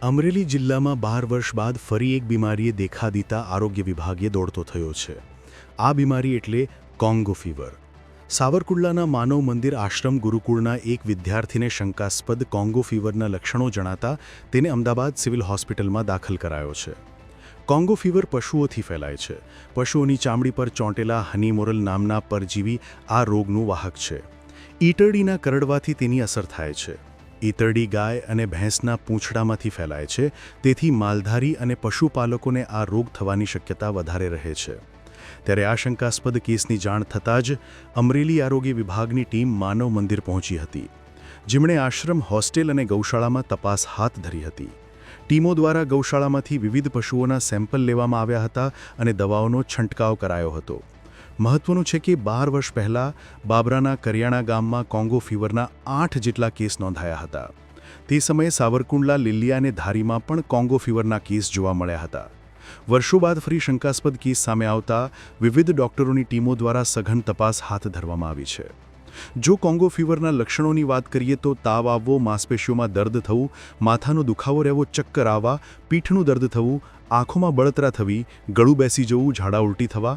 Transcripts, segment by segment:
અમરેલી જિલ્લામાં 12 વર્ષ બાદ ફરી એક બીમારીએ દેખા દીધા આરોગ્ય વિભાગે દોડતો થયો છે. આ બીમારી એટલે કોંગો ફીવર. સાવરકુંડલાના માનવ મંદિર આશ્રમ ગુરુકુળના એક વિદ્યાર્થીને શંકાસ્પદ કોંગો ફીવરના લક્ષણો જણાતા તેને અમદાવાદ સિવિલ હોસ્પિટલમાં દાખલ કરાયો છે. કોંગો ફીવર પશુઓથી ફેલાય છે. પશુઓની ચામડી પર ચોંટેલા હનીમોરલ નામના પરજીવી આ રોગનું વાહક છે. ઈતરડીના કરડવાથી તેની અસર થાય છે. ઈતરડી ગાય અને ભેંસના પૂંછડામાંથી ફેલાય છે, તેથી માલધારી અને પશુપાલકોને આ રોગ થવાની શક્યતા વધારે રહે છે. ત્યારે આ શંકાસ્પદ કેસની જાણ થતાં જ અમરેલી આરોગ્ય વિભાગની ટીમ માનવ મંદિર પહોંચી હતી, જેમણે આશ્રમ, હોસ્ટેલ અને ગૌશાળામાં તપાસ હાથ ધરી હતી. ટીમો દ્વારા ગૌશાળામાંથી વિવિધ પશુઓના સેમ્પલ લેવામાં આવ્યા હતા અને દવાઓનો છંટકાવ કરાયો હતો. મહત્વનું છે કે 12 વર્ષ પહેલાં બાબરાના કરિયાણા ગામમાં કોંગો ફીવરના 8 જેટલા કેસ નોંધાયા હતા. તે સમયે સાવરકુંડલા, લીલિયા અને ધારીમાં પણ કોંગો ફીવરના કેસ જોવા મળ્યા હતા. વર્ષો બાદ ફરી શંકાસ્પદ કેસ સામે આવતા વિવિધ ડોક્ટરોની ટીમો દ્વારા સઘન તપાસ હાથ ધરવામાં આવી છે. જો કોંગો ફીવરના લક્ષણોની વાત કરીએ તો તાવ આવવો, માંસપેશીઓમાં દર્દ થવું, માથાનો દુખાવો રહેવો, ચક્કર આવવા, પીઠનું દર્દ થવું, આંખોમાં બળતરા થવી, ગળું બેસી જવું, ઝાડા ઉલટી થવા,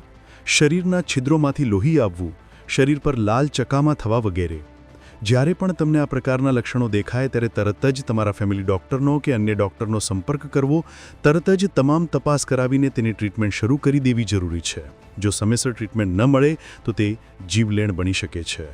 શરીરના છિદ્રોમાંથી લોહી આવવું, શરીર પર લાલ ચકામા થવા વગેરે. જ્યારે પણ તમને આ પ્રકારના લક્ષણો દેખાય ત્યારે તરત જ તમારા ફેમિલી ડૉક્ટરનો કે અન્ય ડૉક્ટરનો સંપર્ક કરવો, તરત જ તમામ તપાસ કરાવીને તેની ટ્રીટમેન્ટ શરૂ કરી દેવી જરૂરી છે. જો સમયસર ટ્રીટમેન્ટ ન મળે તો તે જીવલેણ બની શકે છે.